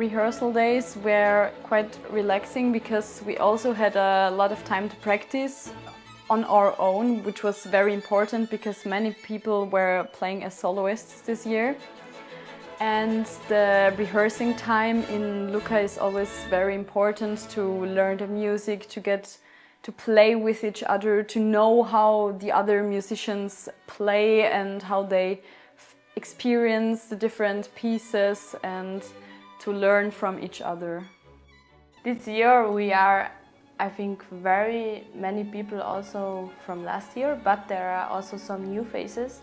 rehearsal days were quite relaxing because we also had a lot of time to practice on our own, which was very important because many people were playing as soloists this year. And the rehearsing time in Lucca is always very important to learn the music, to get to play with each other, to know how the other musicians play and how they experience the different pieces and to learn from each other. This year we are, I think, very many people also from last year, but there are also some new faces,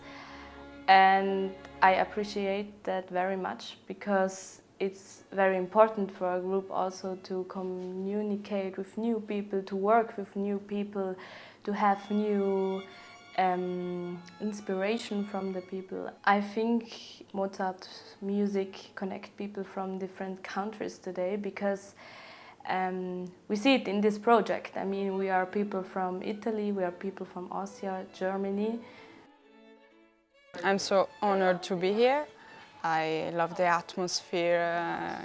and I appreciate that very much because it's very important for a group also to communicate with new people, to work with new people, to have new inspiration from the people. I think Mozart music connects people from different countries today because we see it in this project. I mean, we are people from Italy, we are people from Austria, Germany. I'm so honored to be here. I love the atmosphere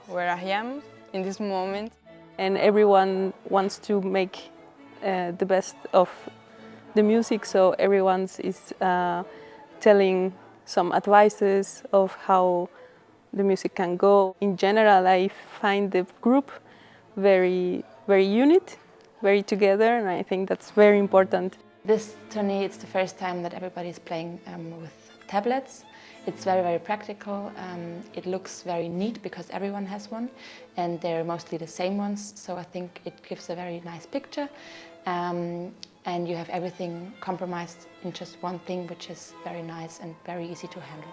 where I am in this moment. And everyone wants to make the best of the music, so everyone is telling some advices of how the music can go. In general, I find the group very unit, very together, and I think that's very important. This tournee, it's the first time that everybody is playing with tablets. It's very practical. It looks very neat because everyone has one, and they're mostly the same ones, so I think it gives a very nice picture. And you have everything compromised in just one thing, which is very nice and very easy to handle.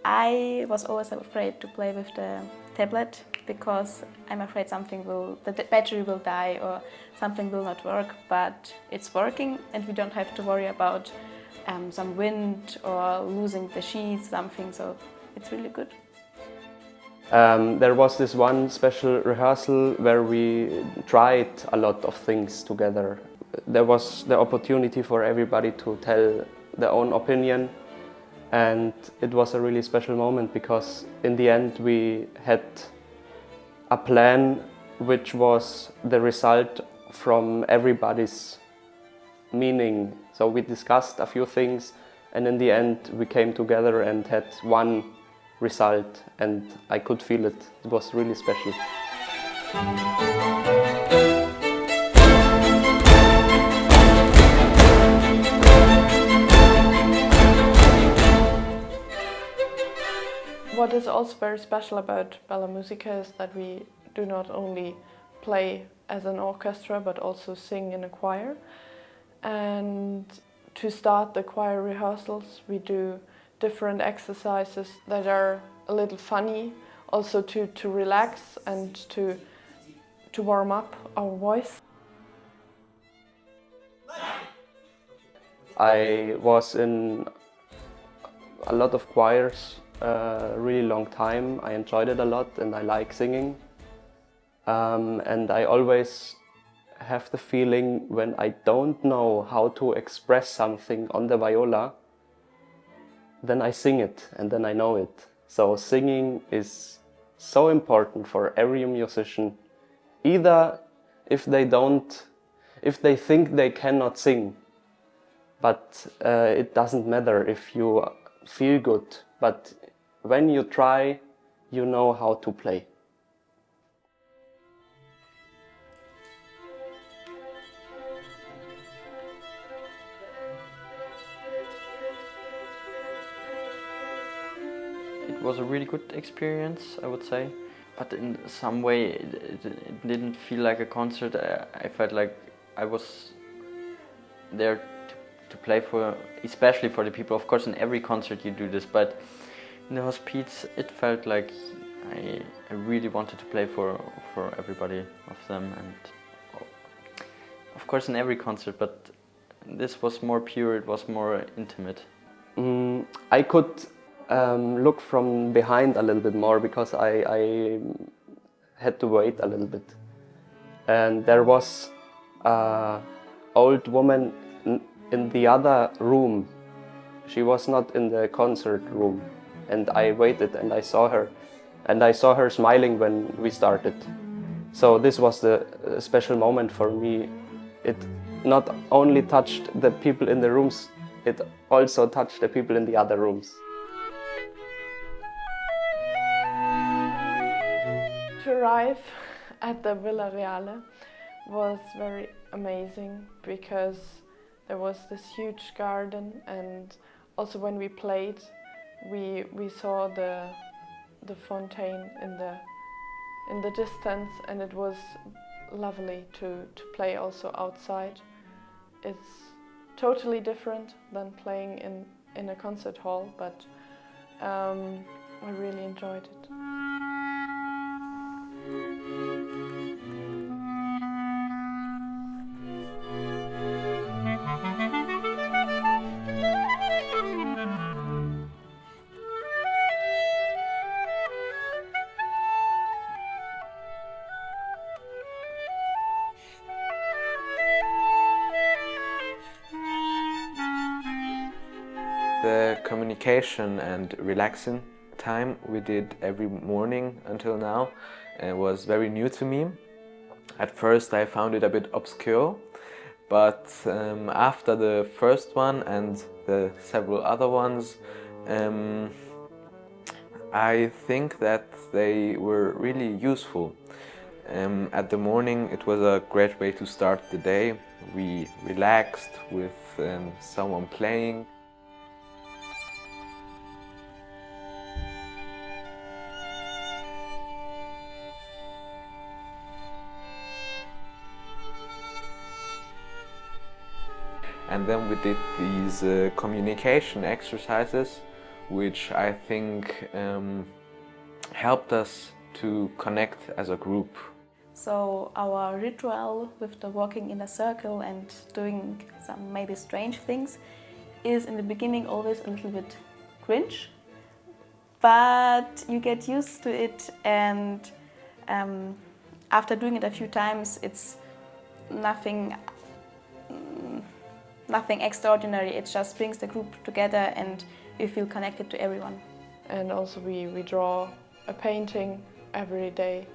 I was always afraid to play with the tablet because I'm afraid the battery will die or something will not work, but it's working and we don't have to worry about some wind or losing the sheets, something, so it's really good. There was this one special rehearsal where we tried a lot of things together. There was the opportunity for everybody to tell their own opinion, and it was a really special moment because in the end we had a plan which was the result from everybody's meaning. So we discussed a few things and in the end we came together and had one result, and I could feel it. It was really special. What is also very special about Bella Musica is that we do not only play as an orchestra but also sing in a choir. And to start the choir rehearsals we do different exercises that are a little funny, also to relax and to warm up our voice. I was in a lot of choirs a really long time. I enjoyed it a lot and I like singing. And I always have the feeling when I don't know how to express something on the viola, then I sing it and then I know it. So singing is so important for every musician. Either if they think they cannot sing, but it doesn't matter if you feel good, but when you try, you know how to play. It was a really good experience, I would say, but in some way it didn't feel like a concert. I felt like I was there to play for, especially for the people. Of course, in every concert you do this, but in the hospice it felt like I really wanted to play for everybody of them, and of course in every concert, but this was more pure, it was more intimate. I could look from behind a little bit more because I had to wait a little bit. And there was an old woman in the other room. She was not in the concert room. And I waited and I saw her. and I saw her smiling when we started. So this was the special moment for me. It not only touched the people in the rooms, it also touched the people in the other rooms. To arrive at the Villa Reale was very amazing because there was this huge garden, and also when we played we saw the fontaine in the distance, and it was lovely to play also outside. It's totally different than playing in a concert hall, but I really enjoyed it. The communication and relaxing time we did every morning until now was very new to me. At first I found it a bit obscure, but after the first one and the several other ones, I think that they were really useful. At the morning it was a great way to start the day. We relaxed with someone playing. And then we did these communication exercises, which I think helped us to connect as a group. So our ritual with the walking in a circle and doing some maybe strange things is in the beginning always a little bit cringe, but you get used to it, and after doing it a few times it's nothing extraordinary. It just brings the group together and we feel connected to everyone. And also we draw a painting every day,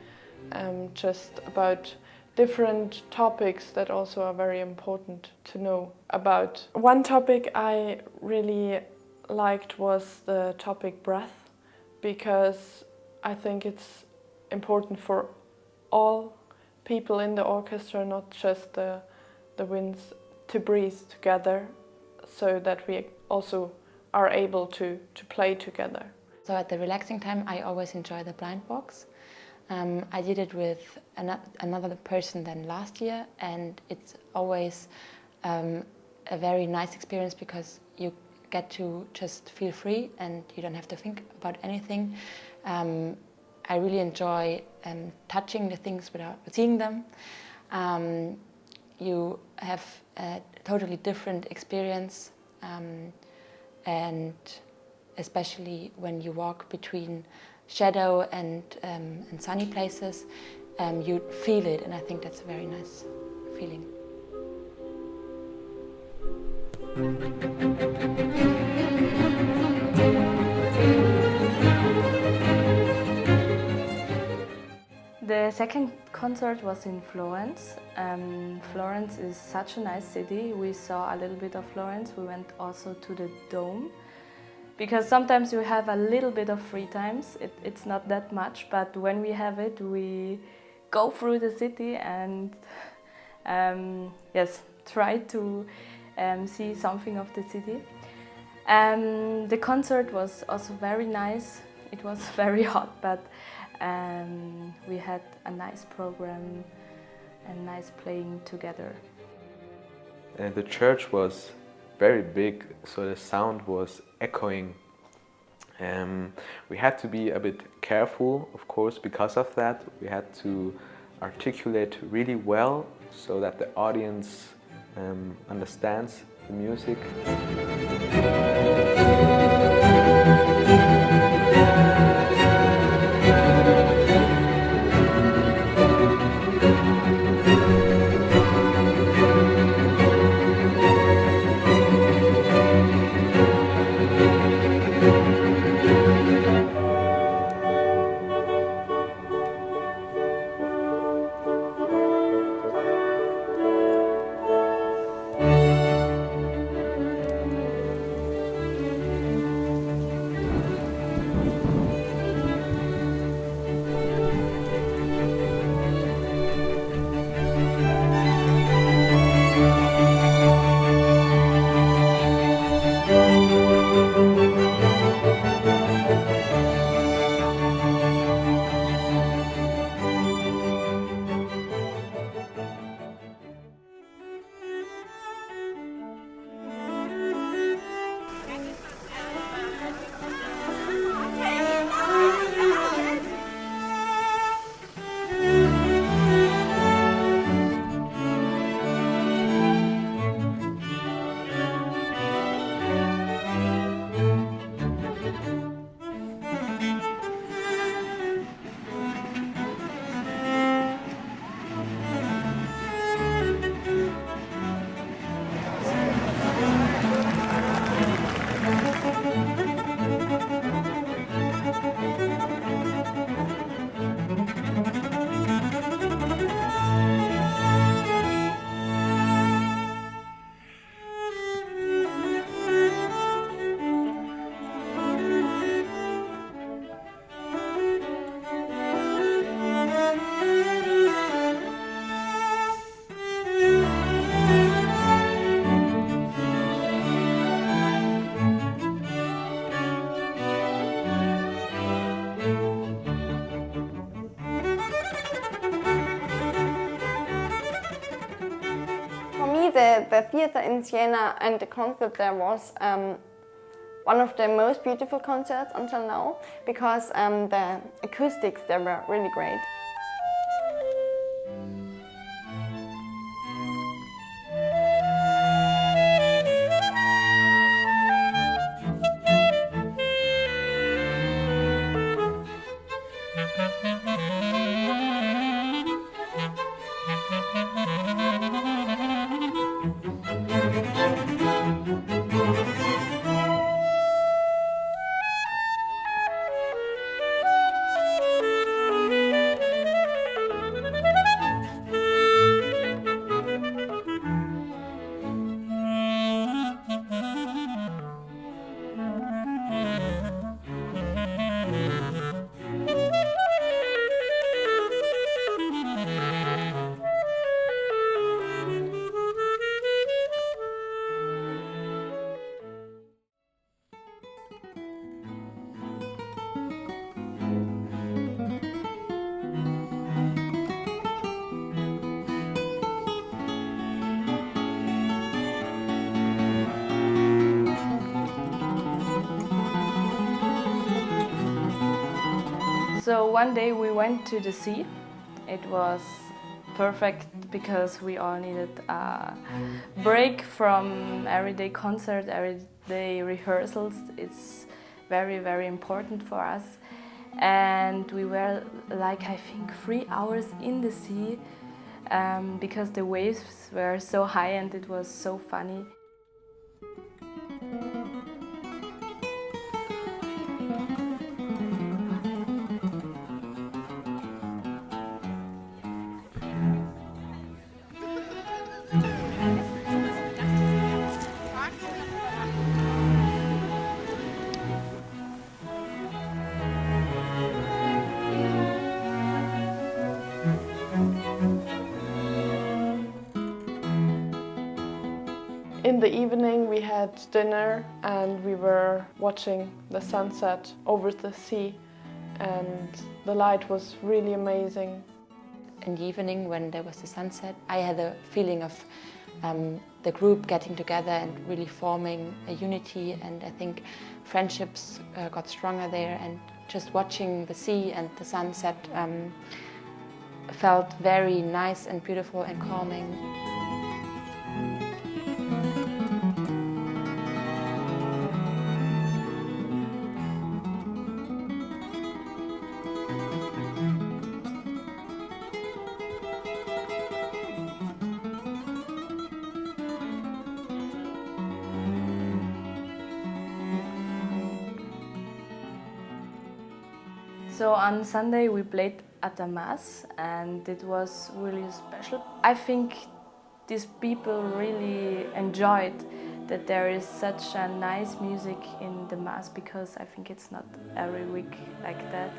just about different topics that also are very important to know about. One topic I really liked was the topic breath, because I think it's important for all people in the orchestra, not just the winds, to breathe together so that we also are able to play together. So at the relaxing time I always enjoy the blind box. I did it with another person than last year, and it's always a very nice experience because you get to just feel free and you don't have to think about anything. I really enjoy touching the things without seeing them. You have a totally different experience, and especially when you walk between shadow and sunny places, you feel it, and I think that's a very nice feeling. The second concert was in Florence. Florence is such a nice city. We saw a little bit of Florence. We went also to the Dome, because sometimes you have a little bit of free times. It's not that much, but when we have it, we go through the city and yes, try to see something of the city. The concert was also very nice. It was very hot, but we had a nice program and nice playing together. The church was very big, so the sound was echoing. We had to be a bit careful, of course, because of that. We had to articulate really well so that the audience understands the music. me, the theater in Siena and the concert there was one of the most beautiful concerts until now, because the acoustics there were really great. So one day we went to the sea. It was perfect because we all needed a break from everyday concert, everyday rehearsals. It's very, very important for us. And we were like, I think, 3 hours in the sea because the waves were so high and it was so funny. In the evening we had dinner and we were watching the sunset over the sea, and the light was really amazing. In the evening when there was the sunset, I had a feeling of the group getting together and really forming a unity, and I think friendships got stronger there, and just watching the sea and the sunset felt very nice and beautiful and calming. So on Sunday we played at the Mass and it was really special. I think these people really enjoyed that there is such a nice music in the Mass, because I think it's not every week like that.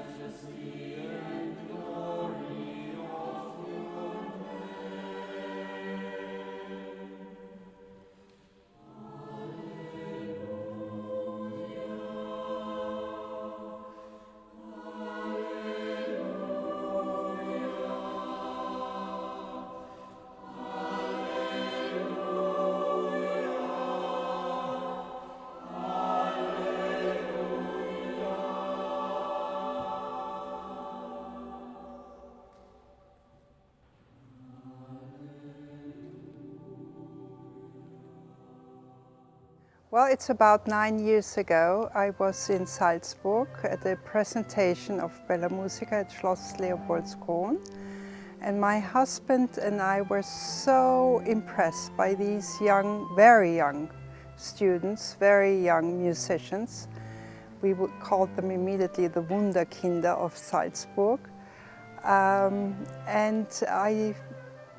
Well, it's about 9 years ago. I was in Salzburg at a presentation of Bella Musica at Schloss Leopoldskron. And my husband and I were so impressed by these young, very young students, very young musicians. We would call them immediately the Wunderkinder of Salzburg.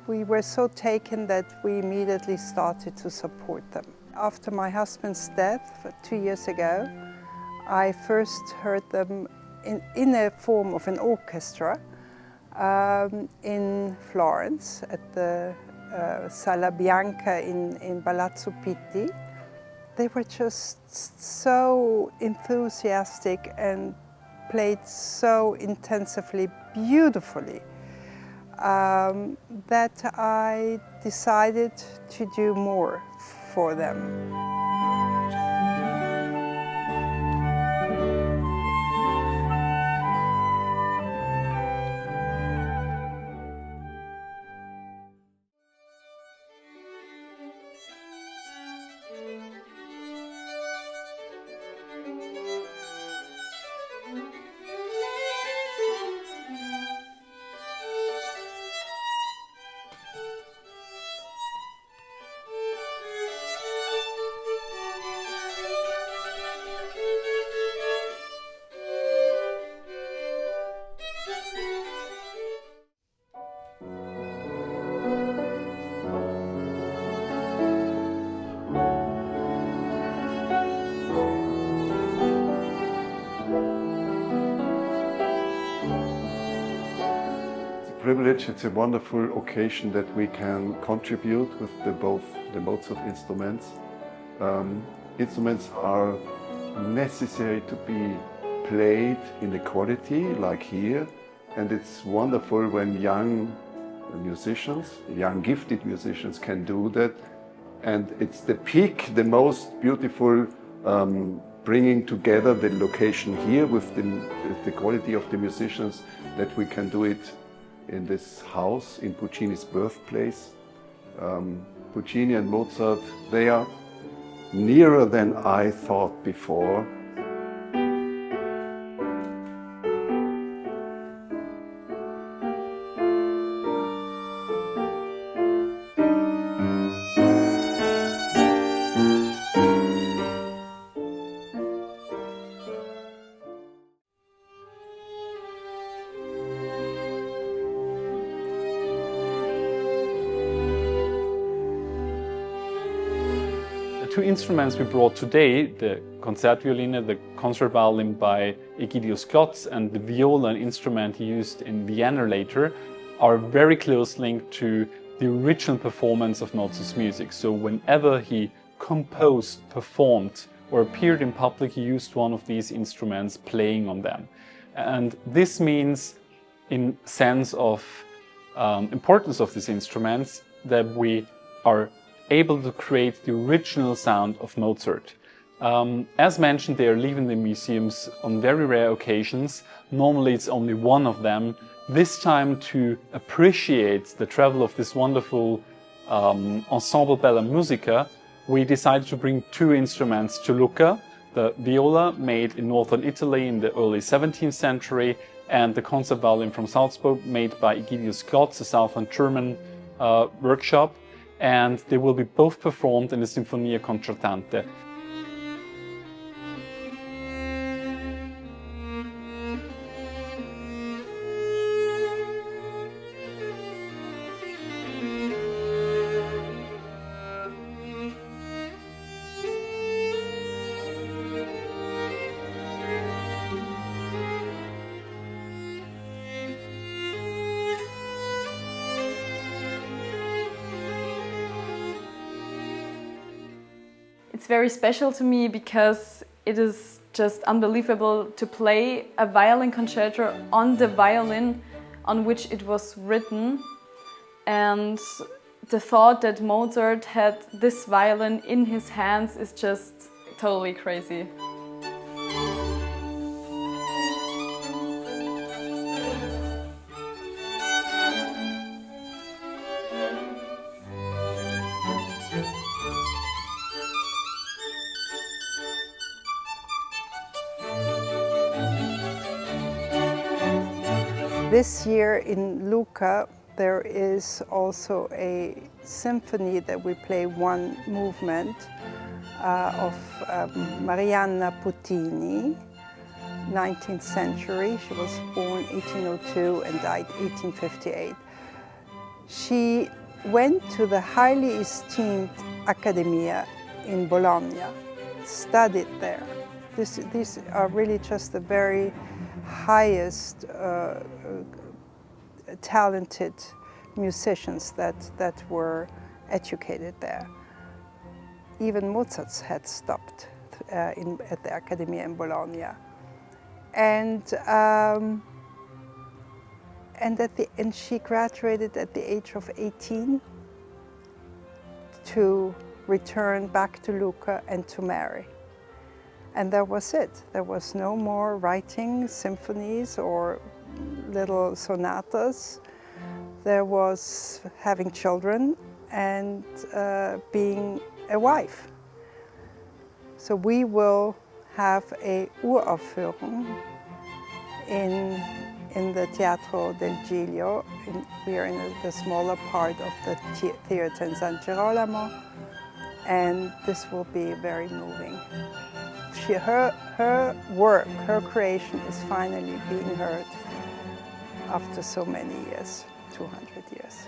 We were so taken that we immediately started to support them. After my husband's death 2 years ago, I first heard them in a form of an orchestra in Florence at the Sala Bianca in Palazzo Pitti. They were just so enthusiastic and played so intensively, beautifully. that I decided to do more for them. Privilege. It's a wonderful occasion that we can contribute with both the Mozart instruments. Instruments are necessary to be played in the quality, like here, and it's wonderful when young musicians, young gifted musicians can do that, and it's the peak, the most beautiful, bringing together the location here with the quality of the musicians, that we can do it in this house, in Puccini's birthplace. Puccini and Mozart, they are nearer than I thought before. The two instruments we brought today, the Concertvioline, the concert violin by Egidius Klotz, and the viola, an instrument he used in Vienna later, are very close linked to the original performance of Mozart's music. So whenever he composed, performed, or appeared in public, he used one of these instruments, playing on them. And this means, in sense of importance of these instruments, that we are able to create the original sound of Mozart. As mentioned, they are leaving the museums on very rare occasions. Normally it's only one of them. This time, to appreciate the travel of this wonderful ensemble Bella Musica, we decided to bring two instruments to Lucca: the viola, made in northern Italy in the early 17th century, and the concert violin from Salzburg, made by Egidius Klotz, a southern German workshop. And they will be both performed in the Sinfonia Concertante. It's very special to me because it is just unbelievable to play a violin concerto on the violin on which it was written, and the thought that Mozart had this violin in his hands is just totally crazy. This year in Lucca there is also a symphony that we play one movement of Marianna Puccini, 19th century. She was born 1802 and died 1858. She went to the highly esteemed Accademia in Bologna, studied there. These are really just the very highest talented musicians that were educated there. Even Mozart had stopped at the Accademia in Bologna. And and she graduated at the age of 18 to return back to Lucca and to marry. And that was it. There was no more writing symphonies or little sonatas. There was having children and being a wife. So we will have a Uraufführung in the Teatro del Giglio. We are in the smaller part of the theater in San Girolamo, and this will be very moving. Her work, her creation is finally being heard after so many years, 200 years.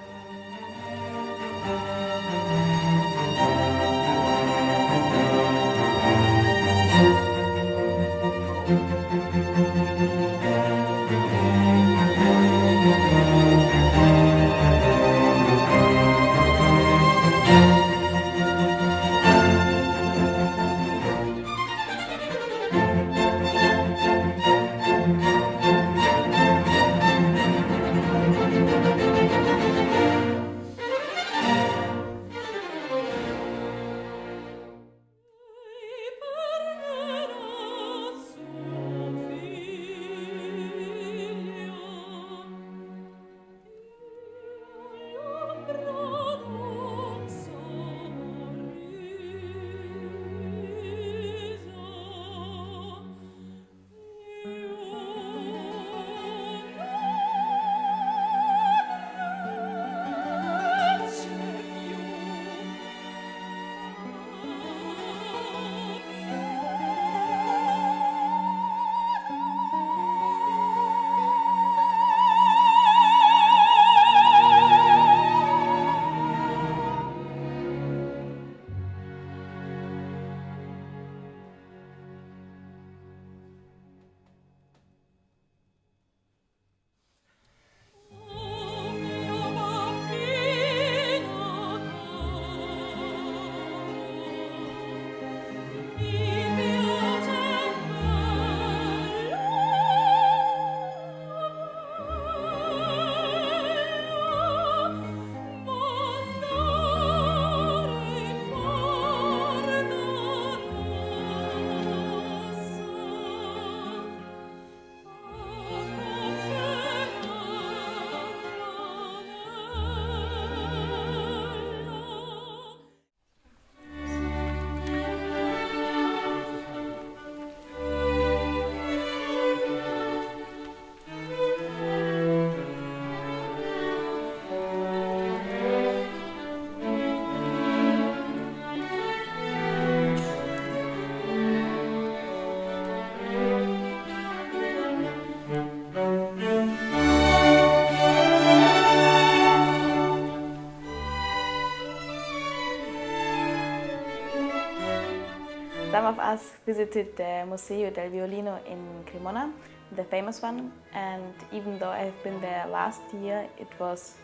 Some of us visited the Museo del Violino in Cremona, the famous one, and even though I've been there last year, it was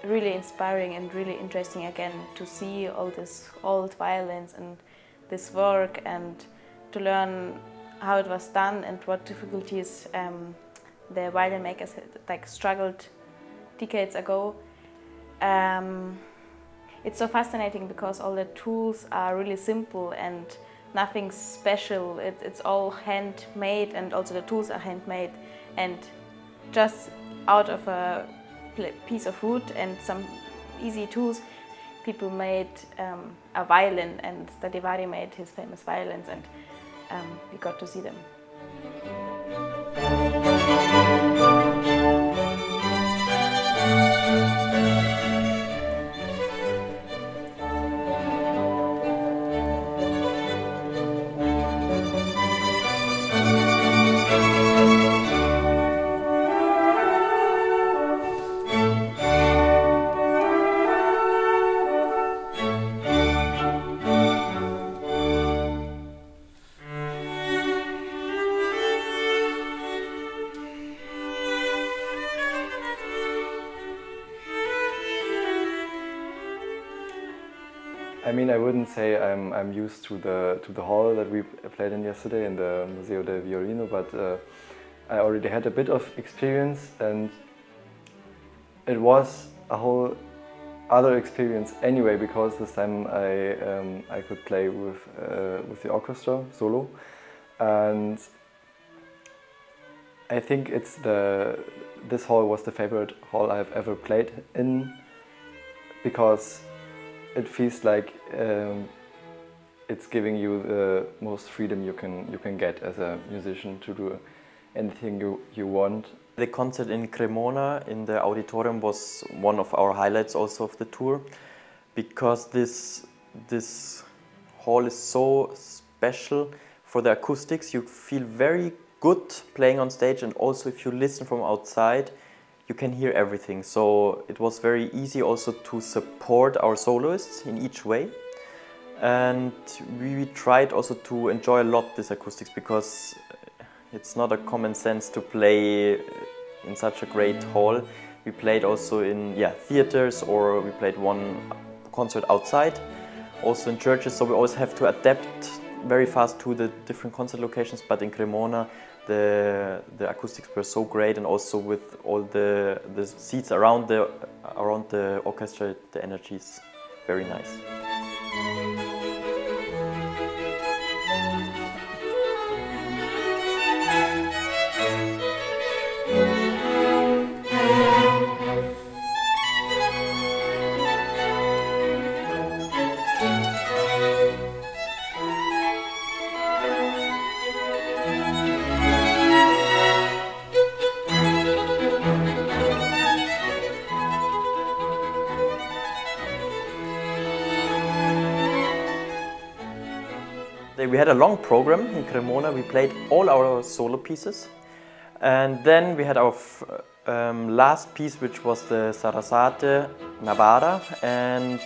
really inspiring and really interesting again to see all these old violins and this work and to learn how it was done and what difficulties the violin makers had, struggled decades ago. It's so fascinating because all the tools are really simple and nothing special. It's all handmade, and also the tools are handmade, and just out of a piece of wood and some easy tools, people made a violin, and Stradivari made his famous violins, and we got to see them. I mean, I wouldn't say I'm used to the hall that we played in yesterday in the Museo del Violino, but I already had a bit of experience, and it was a whole other experience anyway, because this time I could play with the orchestra solo, and I think this hall was the favorite hall I've ever played in, because it feels like it's giving you the most freedom you can get as a musician to do anything you want. The concert in Cremona in the auditorium was one of our highlights also of the tour, because this hall is so special for the acoustics. You feel very good playing on stage, and also if you listen from outside you can hear everything. So it was very easy also to support our soloists in each way. And we tried also to enjoy a lot this acoustics, because it's not a common sense to play in such a great hall. We played also in theaters, or we played one concert outside, also in churches, so we always have to adapt very fast to the different concert locations. But in Cremona the acoustics were so great, and also with all the seats around the orchestra, the energy is very nice. We had a long program in Cremona. We played all our solo pieces, and then we had our last piece, which was the Sarasate Navara, and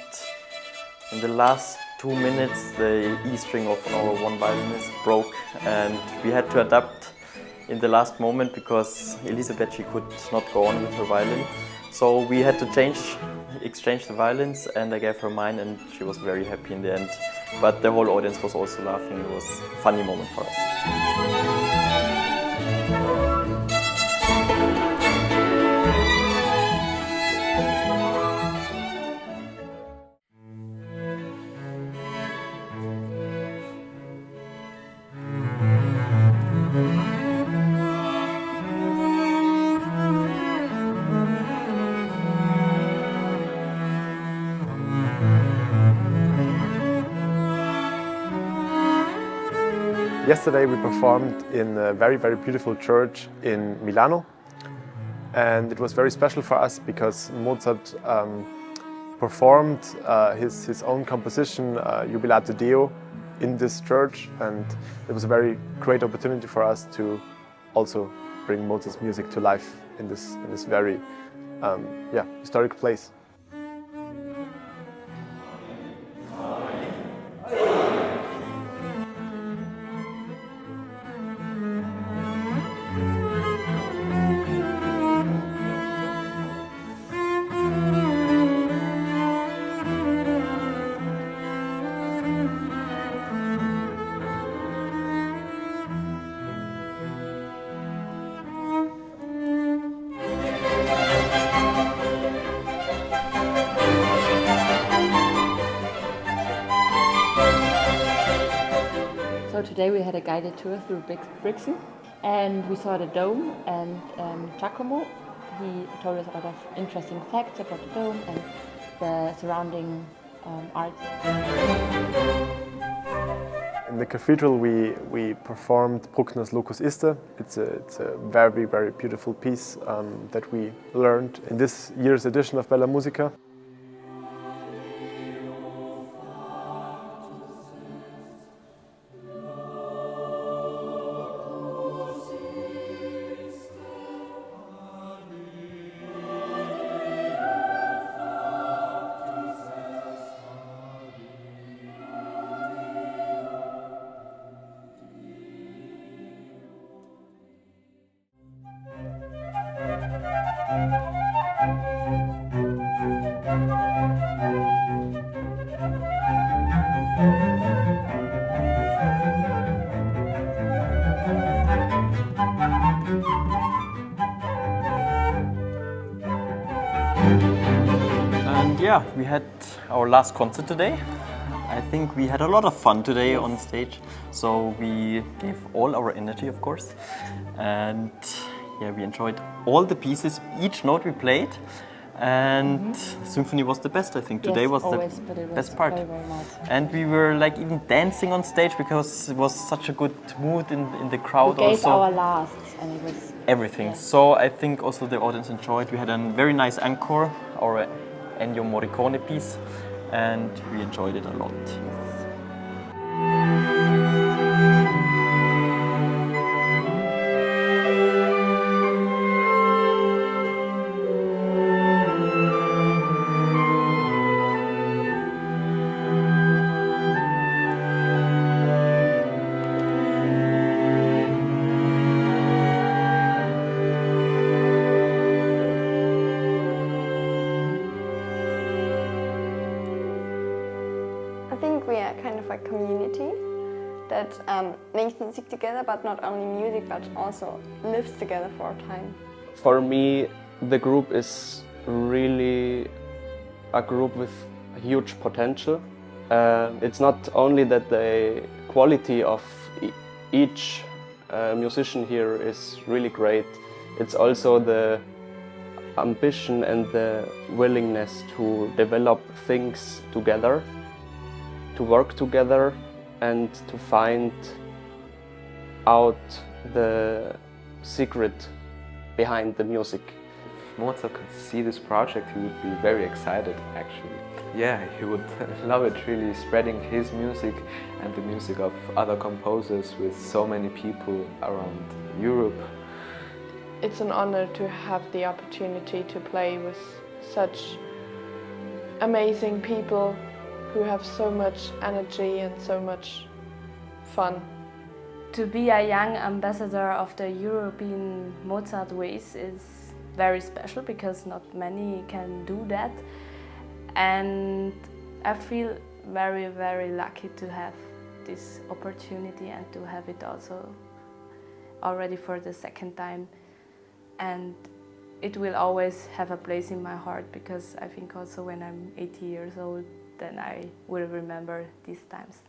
in the last 2 minutes the E string of our one violinist broke, and we had to adapt in the last moment because Elisabeth, she could not go on with her violin. So we had to exchange the violins, and I gave her mine, and she was very happy in the end. But the whole audience was also laughing. It was a funny moment for us. Yesterday we performed in a very, very beautiful church in Milano, and it was very special for us because Mozart performed his own composition, Jubilate Deo, in this church, and it was a very great opportunity for us to also bring Mozart's music to life in this very historic place. So today we had a guided tour through Brixen, and we saw the dome, and Giacomo, he told us a lot of interesting facts about the dome and the surrounding art. In the cathedral we performed Bruckner's Locus Iste. It's a very, very beautiful piece that we learned in this year's edition of Bella Musica. yeah, we had our last concert today. I think we had a lot of fun today on stage. So we gave all our energy, of course. And yeah, we enjoyed all the pieces, each note we played. And symphony was the best, I think. Today was the best part. Very, very nice. And we were like even dancing on stage because it was such a good mood in the crowd. We gave also. our last, and it was Everything. Yeah. So I think also the audience enjoyed. We had a very nice encore, our Ennio Morricone piece, and we enjoyed it a lot. I think we are kind of a community that makes music together, but not only music, but also lives together for a time. For me, the group is really a group with huge potential. It's not only that the quality of each musician here is really great, it's also the ambition and the willingness to develop things together, to work together and to find out the secret behind the music. If Mozart could see this project, he would be very excited actually. Yeah, he would love it, really spreading his music and the music of other composers with so many people around Europe. It's an honor to have the opportunity to play with such amazing people who have so much energy and so much fun. To be a young ambassador of the European Mozart ways is very special because not many can do that. And I feel very, very lucky to have this opportunity and to have it also already for the second time. And it will always have a place in my heart because I think also when I'm 80 years old, then I will remember these times.